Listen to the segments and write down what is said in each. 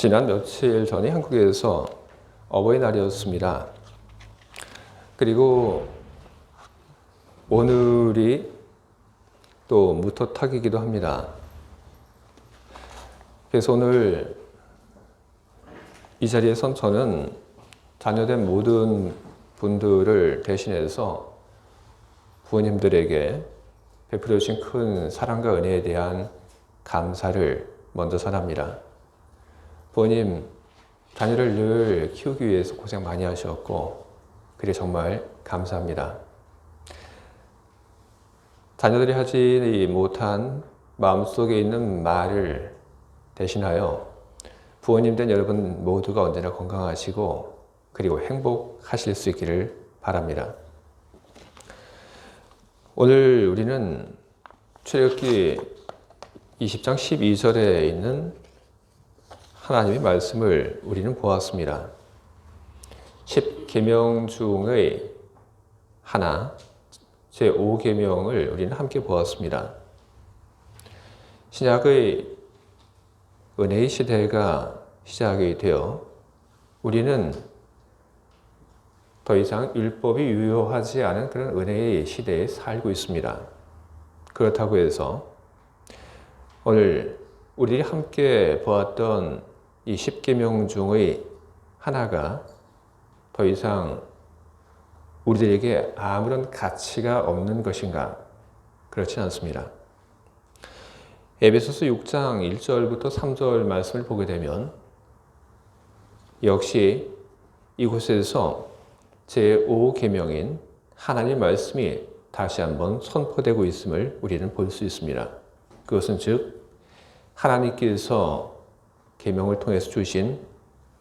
지난 며칠 전에 한국에서 어버이날이었습니다. 그리고 오늘이 또 무토탁이기도 합니다. 그래서 오늘 이 자리에선 저는 자녀된 모든 분들을 대신해서 부모님들에게 베풀어 주신 큰 사랑과 은혜에 대한 감사를 먼저 전합니다. 부모님, 자녀를 늘 키우기 위해서 고생 많이 하셨고 그래 정말 감사합니다. 자녀들이 하지 못한 마음속에 있는 말을 대신하여 부모님 된 여러분 모두가 언제나 건강하시고 그리고 행복하실 수 있기를 바랍니다. 오늘 우리는 출애굽기 20장 12절에 있는 하나님의 말씀을 우리는 보았습니다. 10계명 중의 하나, 제5계명을 우리는 함께 보았습니다. 신약의 은혜의 시대가 시작이 되어 우리는 더 이상 율법이 유효하지 않은 그런 은혜의 시대에 살고 있습니다. 그렇다고 해서 오늘 우리 함께 보았던 이 10계명 중의 하나가 더 이상 우리들에게 아무런 가치가 없는 것인가? 그렇지 않습니다. 에베소서 6장 1절부터 3절 말씀을 보게 되면 역시 이곳에서 제5계명인 하나님 말씀이 다시 한번 선포되고 있음을 우리는 볼 수 있습니다. 그것은 즉 하나님께서 계명을 통해서 주신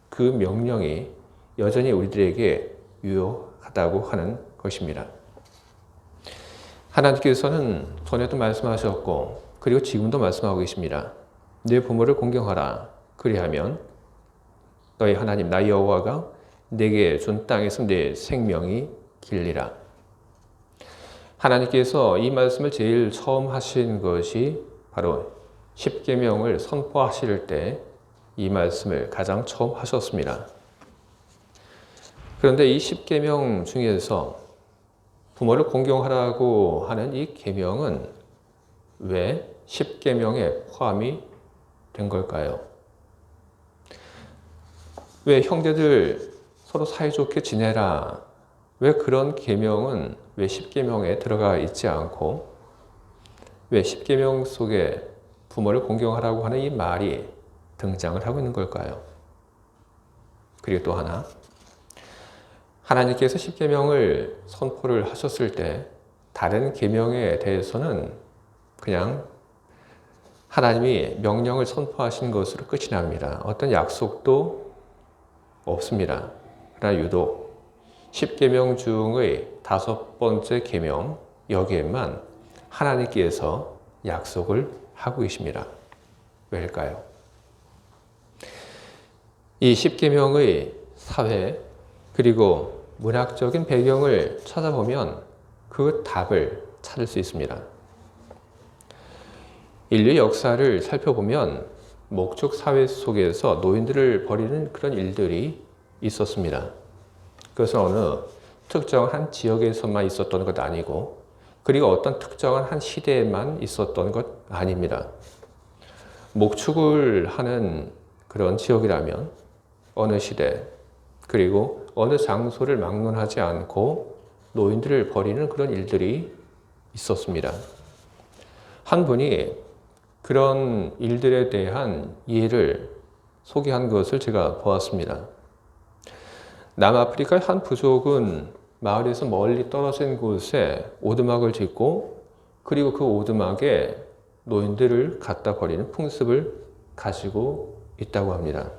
그 명령이 여전히 우리들에게 유효하다고 하는 것입니다. 하나님께서는 전에도 말씀하셨고 그리고 지금도 말씀하고 계십니다. 내 부모를 공경하라. 그리하면 너희 하나님 나 여호와가 내게 준 땅에서 내 생명이 길리라. 하나님께서 이 말씀을 제일 처음 하신 것이 바로 10계명을 선포하실 때 이 말씀을 가장 처음 하셨습니다. 그런데 이 10계명 중에서 부모를 공경하라고 하는 이 계명은 왜 10계명에 포함이 된 걸까요? 왜 형제들 서로 사이좋게 지내라? 왜 그런 계명은 왜 10계명에 들어가 있지 않고 왜 10계명 속에 부모를 공경하라고 하는 이 말이 등장을 하고 있는 걸까요? 그리고 또 하나, 하나님께서 10계명을 선포를 하셨을 때 다른 계명에 대해서는 그냥 하나님이 명령을 선포하신 것으로 끝이 납니다. 어떤 약속도 없습니다. 그러나 유독 10계명 중의 5번째 계명 여기에만 하나님께서 약속을 하고 계십니다. 왜일까요? 이 10계명의 사회 그리고 문학적인 배경을 찾아보면 그 답을 찾을 수 있습니다. 인류 역사를 살펴보면 목축 사회 속에서 노인들을 버리는 그런 일들이 있었습니다. 그것은 어느 특정한 한 지역에서만 있었던 것 아니고 그리고 어떤 특정한 한 시대에만 있었던 것 아닙니다. 목축을 하는 그런 지역이라면 어느 시대 그리고 어느 장소를 막론하지 않고 노인들을 버리는 그런 일들이 있었습니다. 한 분이 그런 일들에 대한 이해를 소개한 것을 제가 보았습니다. 남아프리카의 한 부족은 마을에서 멀리 떨어진 곳에 오두막을 짓고 그리고 그 오두막에 노인들을 갖다 버리는 풍습을 가지고 있다고 합니다.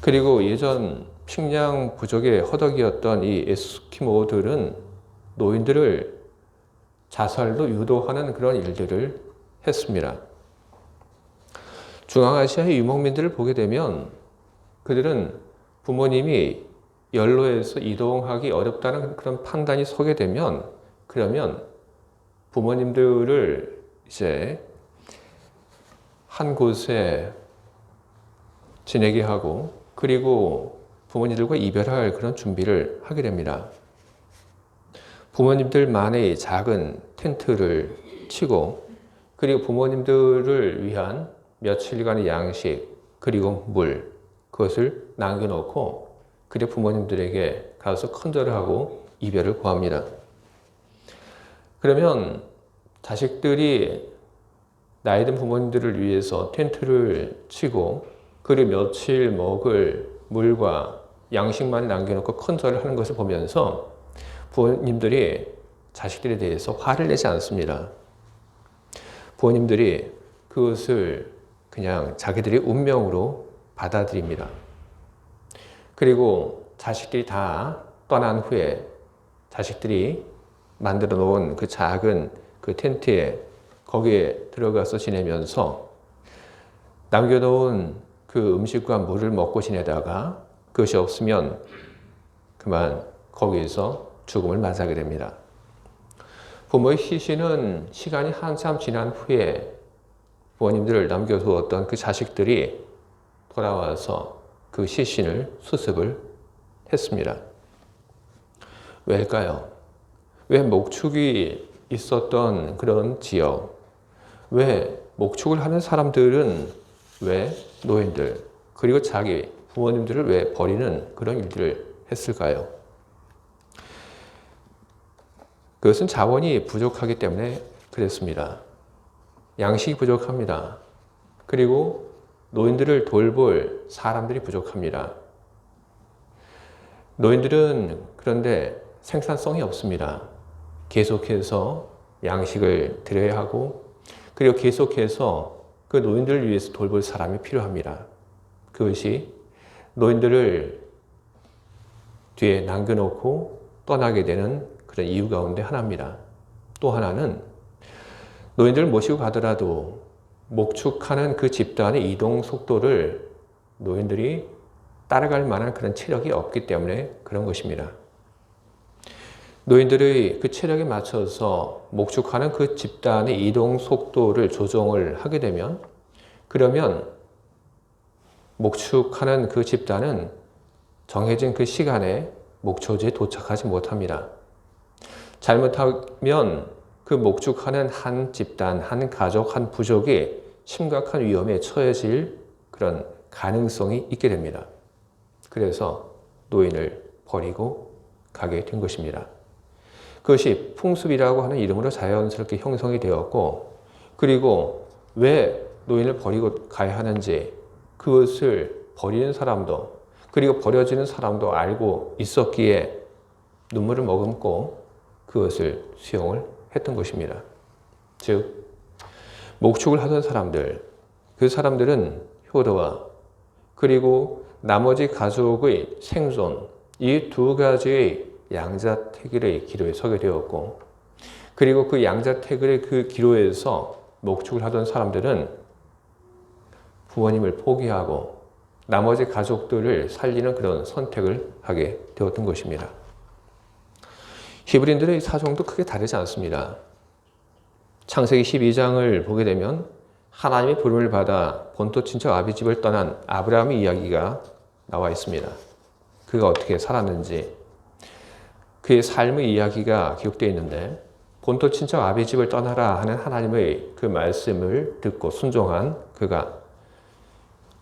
그리고 예전 식량 부족의 허덕이었던 이 에스키모들은 노인들을 자살로 유도하는 그런 일들을 했습니다. 중앙아시아의 유목민들을 보게 되면 그들은 부모님이 연로해서 이동하기 어렵다는 그런 판단이 서게 되면 그러면 부모님들을 이제 한 곳에 지내게 하고 그리고 부모님들과 이별할 그런 준비를 하게 됩니다. 부모님들만의 작은 텐트를 치고 그리고 부모님들을 위한 며칠간의 양식 그리고 물 그것을 남겨놓고 그리고 부모님들에게 가서 큰절을 하고 이별을 구합니다. 그러면 자식들이 나이 든 부모님들을 위해서 텐트를 치고 그리고 며칠 먹을 물과 양식만 남겨놓고 큰절을 하는 것을 보면서 부모님들이 자식들에 대해서 화를 내지 않습니다. 부모님들이 그것을 그냥 자기들의 운명으로 받아들입니다. 그리고 자식들이 다 떠난 후에 자식들이 만들어 놓은 그 작은 그 텐트에 거기에 들어가서 지내면서 남겨놓은 그 음식과 물을 먹고 지내다가 그것이 없으면 그만 거기에서 죽음을 맞이하게 됩니다. 부모의 시신은 시간이 한참 지난 후에 부모님들을 남겨두었던 그 자식들이 돌아와서 그 시신을 수습을 했습니다. 왜일까요? 왜 목축이 있었던 그런 지역, 왜 목축을 하는 사람들은 왜 노인들, 그리고 자기 부모님들을 왜 버리는 그런 일들을 했을까요? 그것은 자원이 부족하기 때문에 그랬습니다. 양식이 부족합니다. 그리고 노인들을 돌볼 사람들이 부족합니다. 노인들은 그런데 생산성이 없습니다. 계속해서 양식을 드려야 하고 그리고 계속해서 그 노인들을 위해서 돌볼 사람이 필요합니다. 그것이 노인들을 뒤에 남겨놓고 떠나게 되는 그런 이유 가운데 하나입니다. 또 하나는 노인들을 모시고 가더라도 목축하는 그 집단의 이동 속도를 노인들이 따라갈 만한 그런 체력이 없기 때문에 그런 것입니다. 노인들의 그 체력에 맞춰서 목축하는 그 집단의 이동 속도를 조정을 하게 되면 그러면 목축하는 그 집단은 정해진 그 시간에 목초지에 도착하지 못합니다. 잘못하면 그 목축하는 한 집단, 한 가족, 한 부족이 심각한 위험에 처해질 그런 가능성이 있게 됩니다. 그래서 노인을 버리고 가게 된 것입니다. 그것이 풍습이라고 하는 이름으로 자연스럽게 형성이 되었고 그리고 왜 노인을 버리고 가야 하는지 그것을 버리는 사람도 그리고 버려지는 사람도 알고 있었기에 눈물을 머금고 그것을 수용을 했던 것입니다. 즉 목축을 하던 사람들, 그 사람들은 효도와 그리고 나머지 가족의 생존 이 두 가지의 양자택일의 기로에 서게 되었고 그리고 그 양자택일의 그 기로에서 목축을 하던 사람들은 부모님을 포기하고 나머지 가족들을 살리는 그런 선택을 하게 되었던 것입니다. 히브리인들의 사정도 크게 다르지 않습니다. 창세기 12장을 보게 되면 하나님의 부름을 받아 본토 친척 아비집을 떠난 아브라함의 이야기가 나와 있습니다. 그가 어떻게 살았는지 그의 삶의 이야기가 기록되어 있는데 본토 친척 아비집을 떠나라 하는 하나님의 그 말씀을 듣고 순종한 그가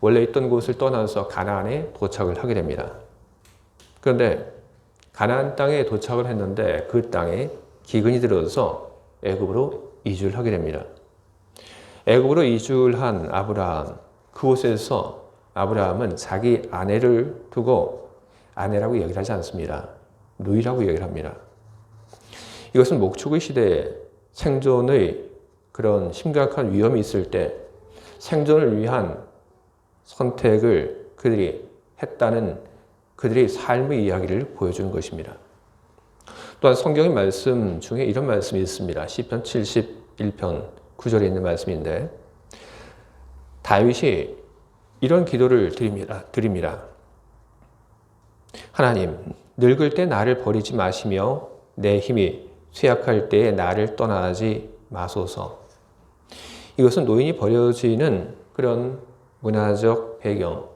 원래 있던 곳을 떠나서 가나안에 도착을 하게 됩니다. 그런데 가나안 땅에 도착을 했는데 그 땅에 기근이 들어서 애굽으로 이주를 하게 됩니다. 애굽으로 이주를 한 아브라함, 그곳에서 아브라함은 자기 아내를 두고 아내라고 얘기를 하지 않습니다. 누이라고 얘기를 합니다. 이것은 목축의 시대에 생존의 그런 심각한 위험이 있을 때 생존을 위한 선택을 그들이 했다는 그들의 삶의 이야기를 보여주는 것입니다. 또한 성경의 말씀 중에 이런 말씀이 있습니다. 시편 71편 9절에 있는 말씀인데 다윗이 이런 기도를 드립니다. 하나님, 늙을 때 나를 버리지 마시며 내 힘이 쇠약할 때에 나를 떠나지 마소서. 이것은 노인이 버려지는 그런 문화적 배경,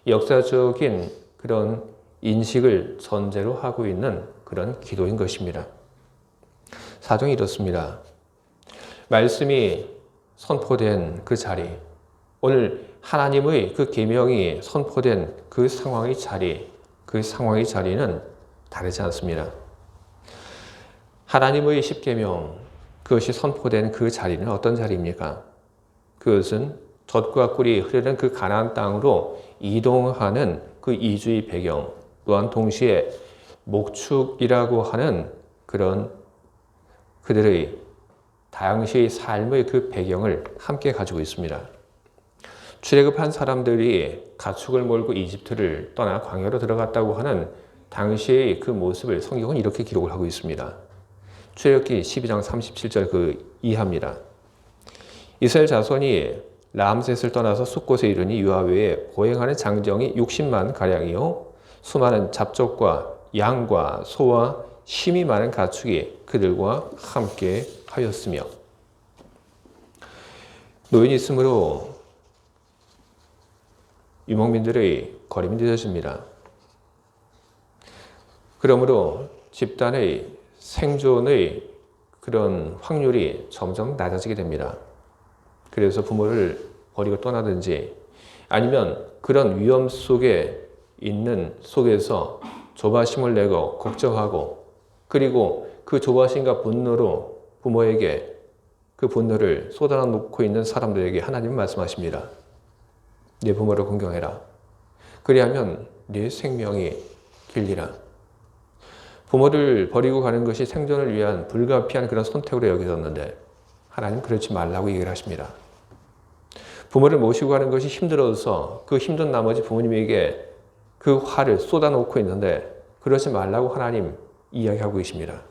역사적인 그런 인식을 전제로 하고 있는 그런 기도인 것입니다. 사정이 이렇습니다. 말씀이 선포된 그 자리, 오늘 하나님의 그 계명이 선포된 그 상황의 자리는 다르지 않습니다. 하나님의 십계명, 그것이 선포된 그 자리는 어떤 자리입니까? 그것은 젖과 꿀이 흐르는 그 가나안 땅으로 이동하는 그 이주의 배경, 또한 동시에 목축이라고 하는 그런 그들의 당시의 삶의 그 배경을 함께 가지고 있습니다. 출애굽한 사람들이 가축을 몰고 이집트를 떠나 광야로 들어갔다고 하는 당시의 그 모습을 성경은 이렇게 기록을 하고 있습니다. 출애굽기 12장 37절 그 이하입니다. 이스라엘 자손이 람셋을 떠나서 숫곳에 이르니 유아외에 보행하는 장정이 60만 가량이요 수많은 잡족과 양과 소와 힘이 많은 가축이 그들과 함께 하였으며, 노인이 있으므로 유목민들의 거림이 늦어집니다. 그러므로 집단의 생존의 그런 확률이 점점 낮아지게 됩니다. 그래서 부모를 버리고 떠나든지 아니면 그런 위험 속에 있는 속에서 조바심을 내고 걱정하고, 그리고 그 조바심과 분노로 부모에게 그 분노를 쏟아놓고 있는 사람들에게 하나님은 말씀하십니다. 네 부모를 공경해라. 그리하면 네 생명이 길리라. 부모를 버리고 가는 것이 생존을 위한 불가피한 그런 선택으로 여겨졌는데 하나님 그렇지 말라고 얘기를 하십니다. 부모를 모시고 가는 것이 힘들어서 그 힘든 나머지 부모님에게 그 화를 쏟아놓고 있는데 그러지 말라고 하나님 이야기하고 계십니다.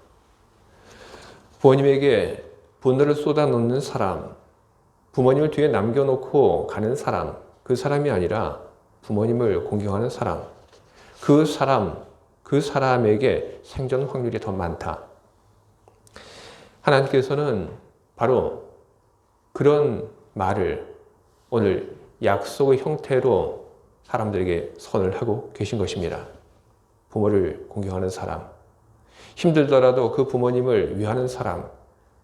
부모님에게 분노를 쏟아놓는 사람, 부모님을 뒤에 남겨놓고 가는 사람, 그 사람이 아니라 부모님을 공경하는 사람, 그 사람에게 생존 확률이 더 많다. 하나님께서는 바로 그런 말을 오늘 약속의 형태로 사람들에게 선을 하고 계신 것입니다. 부모를 공경하는 사람, 힘들더라도 그 부모님을 위하는 사람,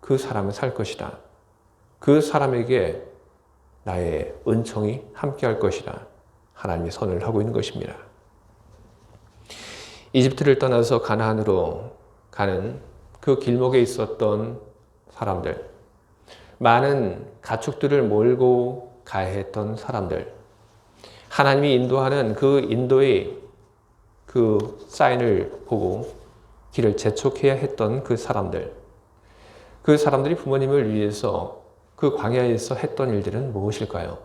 그 사람은 살 것이다. 그 사람에게 나의 은총이 함께할 것이다. 하나님이 선을 하고 있는 것입니다. 이집트를 떠나서 가나안으로 가는 그 길목에 있었던 사람들, 많은 가축들을 몰고 가야 했던 사람들, 하나님이 인도하는 그 인도의 그 사인을 보고 길을 재촉해야 했던 그 사람들이 부모님을 위해서 그 광야에서 했던 일들은 무엇일까요?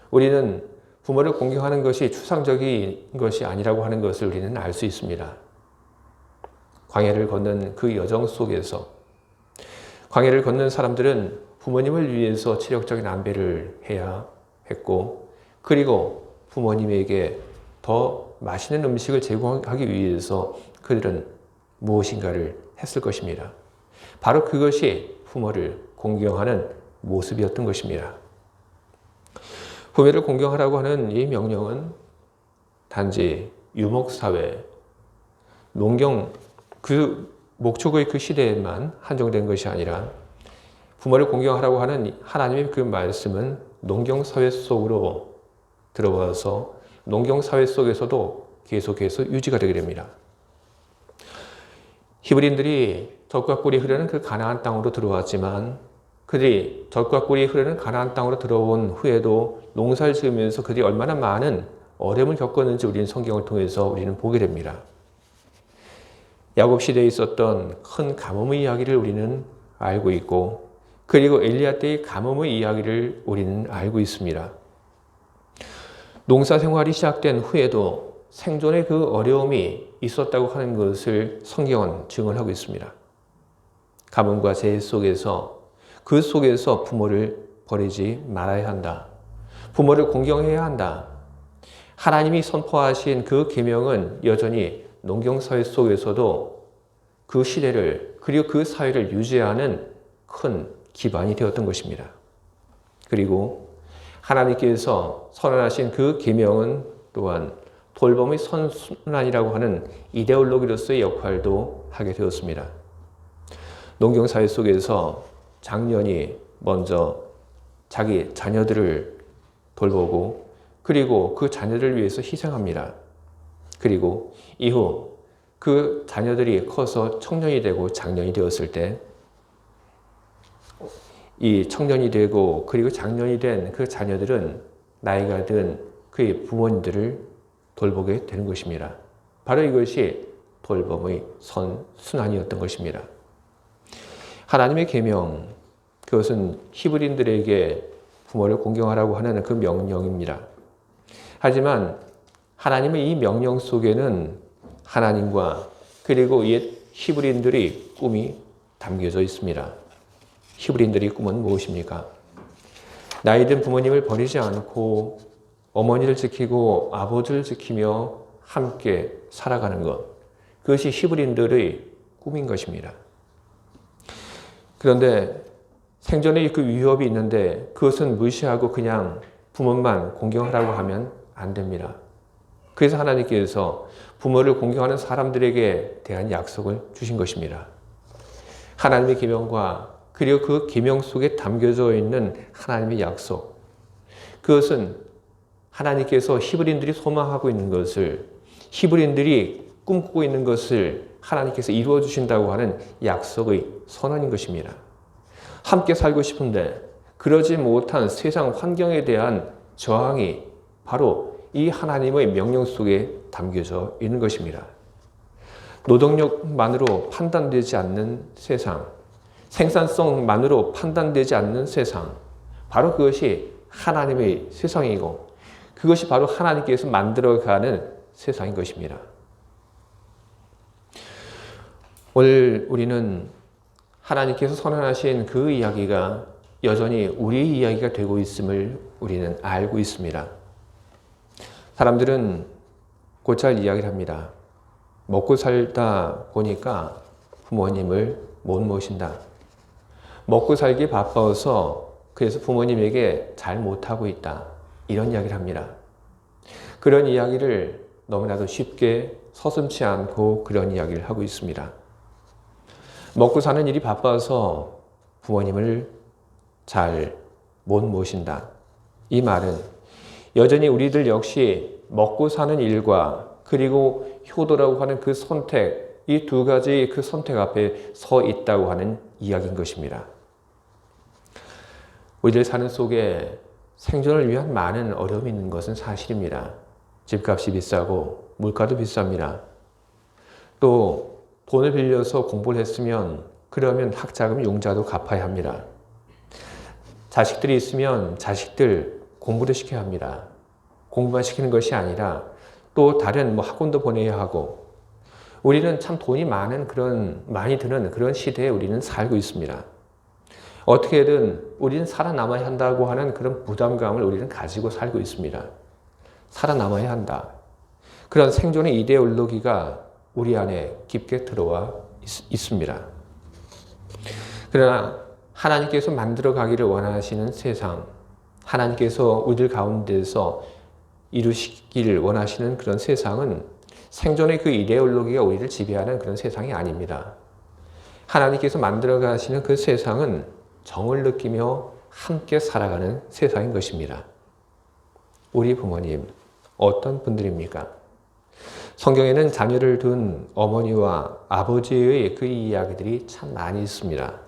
우리는 부모를 공경하는 것이 추상적인 것이 아니라고 하는 것을 우리는 알 수 있습니다. 광야를 걷는 그 여정 속에서 광야를 걷는 사람들은 부모님을 위해서 체력적인 안배를 해야 했고, 그리고 부모님에게 더 맛있는 음식을 제공하기 위해서 그들은 무엇인가를 했을 것입니다. 바로 그것이 부모를 공경하는 모습이었던 것입니다. 부모를 공경하라고 하는 이 명령은 단지 유목사회, 농경, 그 목축의 그 시대에만 한정된 것이 아니라 부모를 공경하라고 하는 하나님의 그 말씀은 농경사회 속으로 들어와서 농경사회 속에서도 계속해서 유지가 되게 됩니다. 히브리인들이 젖과 꿀이 흐르는 그 가나안 땅으로 들어왔지만 그들이 젖과 꿀이 흐르는 가나안 땅으로 들어온 후에도 농사를 지으면서 그들이 얼마나 많은 어려움을 겪었는지 우리는 성경을 통해서 우리는 보게 됩니다. 야곱 시대에 있었던 큰 가뭄의 이야기를 우리는 알고 있고, 그리고 엘리야 때의 가뭄의 이야기를 우리는 알고 있습니다. 농사 생활이 시작된 후에도 생존의 그 어려움이 있었다고 하는 것을 성경은 증언하고 있습니다. 가뭄과 재해 속에서 그 속에서 부모를 버리지 말아야 한다. 부모를 공경해야 한다. 하나님이 선포하신 그 계명은 여전히 농경사회 속에서도 그 시대를 그리고 그 사회를 유지하는 큰 기반이 되었던 것입니다. 그리고 하나님께서 선언하신 그 계명은 또한 돌봄의 선순환이라고 하는 이데올로기로서의 역할도 하게 되었습니다. 농경사회 속에서 장년이 먼저 자기 자녀들을 돌보고 그리고 그 자녀들을 위해서 희생합니다. 그리고 이후 그 자녀들이 커서 청년이 되고 장년이 되었을 때 이 청년이 되고 그리고 장년이 된 그 자녀들은 나이가 든 그의 부모님들을 돌보게 되는 것입니다. 바로 이것이 돌봄의 선순환이었던 것입니다. 하나님의 계명, 그것은 히브리인들에게 부모를 공경하라고 하는 그 명령입니다. 하지만 하나님의 이 명령 속에는 하나님과 그리고 옛 히브리인들의 꿈이 담겨져 있습니다. 히브리인들의 꿈은 무엇입니까? 나이든 부모님을 버리지 않고 어머니를 지키고 아버지를 지키며 함께 살아가는 것. 그것이 히브리인들의 꿈인 것입니다. 그런데 생존에 그 위협이 있는데 그것은 무시하고 그냥 부모만 공경하라고 하면 안 됩니다. 그래서 하나님께서 부모를 공경하는 사람들에게 대한 약속을 주신 것입니다. 하나님의 계명과 그리고 그 계명 속에 담겨져 있는 하나님의 약속. 그것은 하나님께서 히브리인들이 소망하고 있는 것을, 히브리인들이 꿈꾸고 있는 것을 하나님께서 이루어 주신다고 하는 약속의 선언인 것입니다. 함께 살고 싶은데 그러지 못한 세상 환경에 대한 저항이 바로 이 하나님의 명령 속에 담겨져 있는 것입니다. 노동력만으로 판단되지 않는 세상, 생산성만으로 판단되지 않는 세상, 바로 그것이 하나님의 세상이고 그것이 바로 하나님께서 만들어가는 세상인 것입니다. 오늘 우리는 하나님께서 선언하신 그 이야기가 여전히 우리의 이야기가 되고 있음을 우리는 알고 있습니다. 사람들은 곧잘 이야기를 합니다. 먹고 살다 보니까 부모님을 못 모신다. 먹고 살기 바빠서 그래서 부모님에게 잘 못하고 있다. 이런 이야기를 합니다. 그런 이야기를 너무나도 쉽게 서슴지 않고 그런 이야기를 하고 있습니다. 먹고 사는 일이 바빠서 부모님을 잘 못 모신다. 이 말은 여전히 우리들 역시 먹고 사는 일과 그리고 효도라고 하는 그 선택, 이 두 가지 그 선택 앞에 서 있다고 하는 이야기인 것입니다. 우리들 사는 속에 생존을 위한 많은 어려움이 있는 것은 사실입니다. 집값이 비싸고 물가도 비쌉니다. 또 돈을 빌려서 공부를 했으면 그러면 학자금 융자도 갚아야 합니다. 자식들이 있으면 자식들 공부를 시켜야 합니다. 공부만 시키는 것이 아니라 또 다른 학원도 보내야 하고 우리는 참 돈이 많이 드는 그런 시대에 우리는 살고 있습니다. 어떻게든 우리는 살아남아야 한다고 하는 그런 부담감을 우리는 가지고 살고 있습니다. 살아남아야 한다. 그런 생존의 이데올로기가 우리 안에 깊게 들어와 있습니다. 그러나 하나님께서 만들어 가기를 원하시는 세상, 하나님께서 우리들 가운데서 이루시기를 원하시는 그런 세상은 생존의 그 이데올로기가 우리를 지배하는 그런 세상이 아닙니다. 하나님께서 만들어 가시는 그 세상은 정을 느끼며 함께 살아가는 세상인 것입니다. 우리 부모님, 어떤 분들입니까? 성경에는 자녀를 둔 어머니와 아버지의 그 이야기들이 참 많이 있습니다.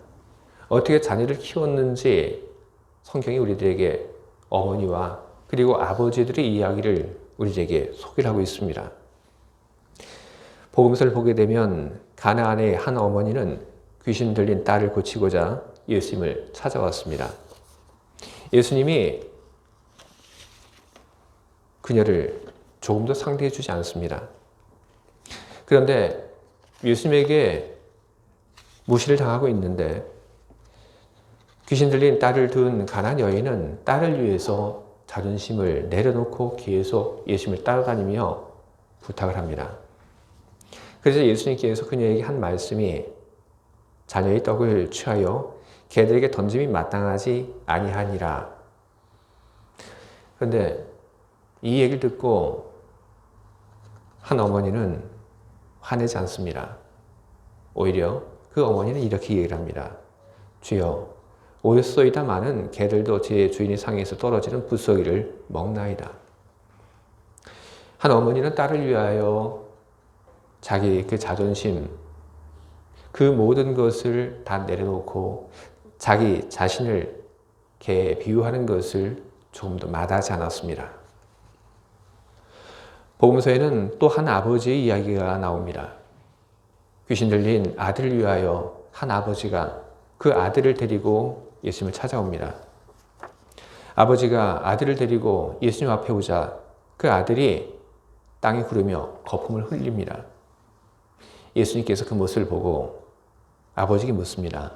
어떻게 자녀를 키웠는지 성경이 우리들에게 어머니와 그리고 아버지들의 이야기를 우리에게 소개를 하고 있습니다. 복음서를 보게 되면 가나안의 한 어머니는 귀신 들린 딸을 고치고자 예수님을 찾아왔습니다. 예수님이 그녀를 조금도 상대해 주지 않습니다. 그런데 예수님에게 무시를 당하고 있는데 귀신 들린 딸을 둔 가난안 여인은 딸을 위해서 자존심을 내려놓고 계속 예수님을 따라다니며 부탁을 합니다. 그래서 예수님께서 그녀에게 한 말씀이 자녀의 떡을 취하여 개들에게 던짐이 마땅하지 아니하니라. 그런데 이 얘기를 듣고 한 어머니는 화내지 않습니다. 오히려 그 어머니는 이렇게 얘기를 합니다. 주여, 오였소이다마는 개들도 제 주인의 상에서 떨어지는 부스러기를 먹나이다. 한 어머니는 딸을 위하여 자기 그 자존심, 그 모든 것을 다 내려놓고 자기 자신을 개에 비유하는 것을 조금 더 마다하지 않았습니다. 복음서에는 또 한 아버지의 이야기가 나옵니다. 귀신 들린 아들을 위하여 한 아버지가 그 아들을 데리고 예수님을 찾아옵니다. 아버지가 아들을 데리고 예수님 앞에 오자 그 아들이 땅에 구르며 거품을 흘립니다. 예수님께서 그 모습을 보고 아버지에게 묻습니다.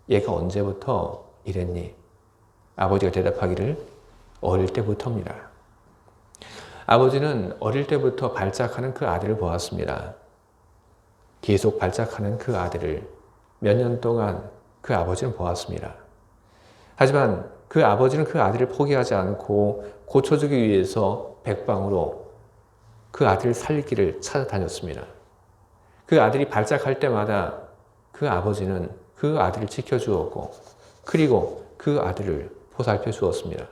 얘가 언제부터 이랬니? 아버지가 대답하기를 어릴 때부터입니다. 아버지는 어릴 때부터 발작하는 그 아들을 보았습니다. 계속 발작하는 그 아들을 몇 년 동안 그 아버지는 보았습니다. 하지만 그 아버지는 그 아들을 포기하지 않고 고쳐주기 위해서 백방으로 그 아들을 살리기를 찾아다녔습니다. 그 아들이 발작할 때마다 그 아버지는 그 아들을 지켜주었고 그리고 그 아들을 보살펴 주었습니다.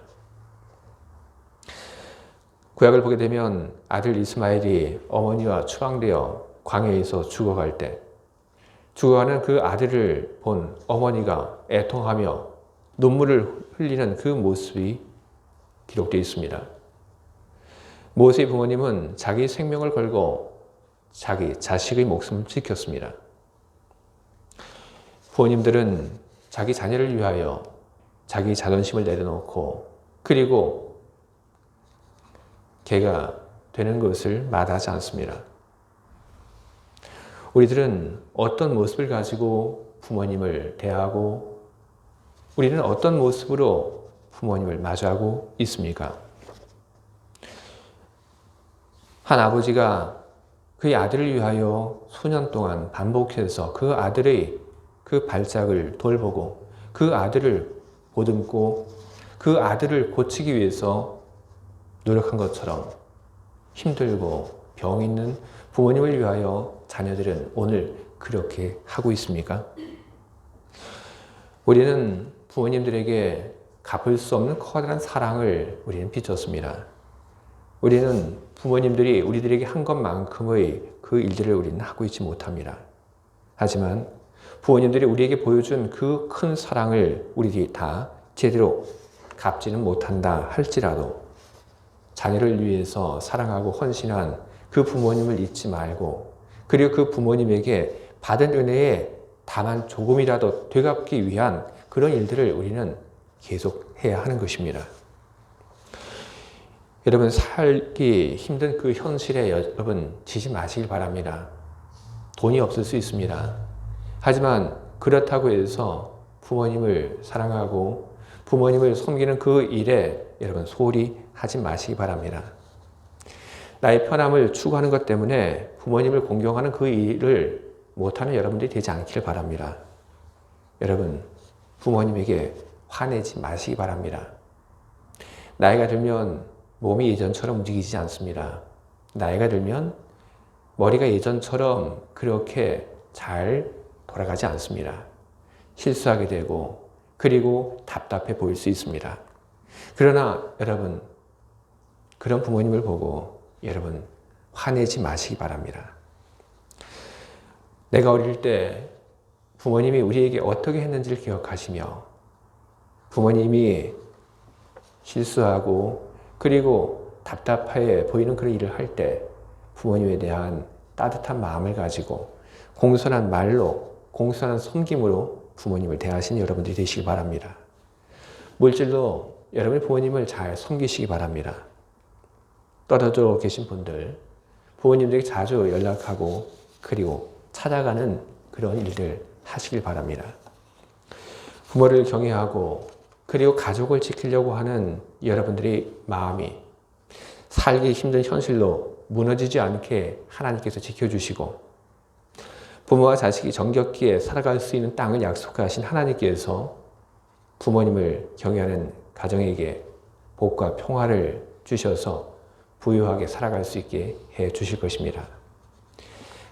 구약을 보게 되면 아들 이스마엘이 어머니와 추방되어 광야에서 죽어갈 때 죽어가는 그 아들을 본 어머니가 애통하며 눈물을 흘리는 그 모습이 기록되어 있습니다. 모세의 부모님은 자기 생명을 걸고 자기 자식의 목숨을 지켰습니다. 부모님들은 자기 자녀를 위하여 자기 자존심을 내려놓고 그리고 개가 되는 것을 마다하지 않습니다. 우리들은 어떤 모습을 가지고 부모님을 대하고 우리는 어떤 모습으로 부모님을 마주하고 있습니까? 한 아버지가 그의 아들을 위하여 수년 동안 반복해서 그 아들의 그 발작을 돌보고 그 아들을 보듬고 그 아들을 고치기 위해서 노력한 것처럼 힘들고 병 있는 부모님을 위하여 자녀들은 오늘 그렇게 하고 있습니까? 우리는 부모님들에게 갚을 수 없는 커다란 사랑을 우리는 빚었습니다. 우리는 부모님들이 우리들에게 한 것만큼의 그 일들을 우리는 하고 있지 못합니다. 하지만 부모님들이 우리에게 보여준 그 큰 사랑을 우리들이 다 제대로 갚지는 못한다 할지라도 자녀를 위해서 사랑하고 헌신한 그 부모님을 잊지 말고 그리고 그 부모님에게 받은 은혜에 다만 조금이라도 되갚기 위한 그런 일들을 우리는 계속 해야 하는 것입니다. 여러분 살기 힘든 그 현실에 여러분 지지 마시길 바랍니다. 돈이 없을 수 있습니다. 하지만 그렇다고 해서 부모님을 사랑하고 부모님을 섬기는 그 일에 여러분 소홀히 하지 마시기 바랍니다. 나의 편함을 추구하는 것 때문에 부모님을 공경하는 그 일을 못하는 여러분들이 되지 않기를 바랍니다. 여러분 부모님에게 화내지 마시기 바랍니다. 나이가 들면 몸이 예전처럼 움직이지 않습니다. 나이가 들면 머리가 예전처럼 그렇게 잘 돌아가지 않습니다. 실수하게 되고 그리고 답답해 보일 수 있습니다. 그러나 여러분 그런 부모님을 보고 여러분 화내지 마시기 바랍니다. 내가 어릴 때 부모님이 우리에게 어떻게 했는지를 기억하시며 부모님이 실수하고 그리고 답답해 보이는 그런 일을 할 때 부모님에 대한 따뜻한 마음을 가지고 공손한 말로 공손한 섬김으로 부모님을 대하시는 여러분들이 되시기 바랍니다. 물질로 여러분의 부모님을 잘 섬기시기 바랍니다. 떨어져 계신 분들 부모님들에게 자주 연락하고 그리고 찾아가는 그런 일들 하시길 바랍니다. 부모를 경외하고 그리고 가족을 지키려고 하는 여러분들의 마음이 살기 힘든 현실로 무너지지 않게 하나님께서 지켜주시고 부모와 자식이 정겹게 살아갈 수 있는 땅을 약속하신 하나님께서 부모님을 경외하는 가정에게 복과 평화를 주셔서 부유하게 살아갈 수 있게 해 주실 것입니다.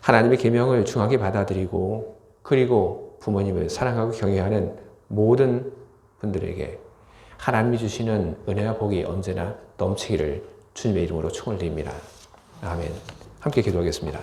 하나님의 계명을 중하게 받아들이고 그리고 부모님을 사랑하고 경외하는 모든 분들에게 하나님이 주시는 은혜와 복이 언제나 넘치기를 주님의 이름으로 축원을 드립니다. 아멘. 함께 기도하겠습니다.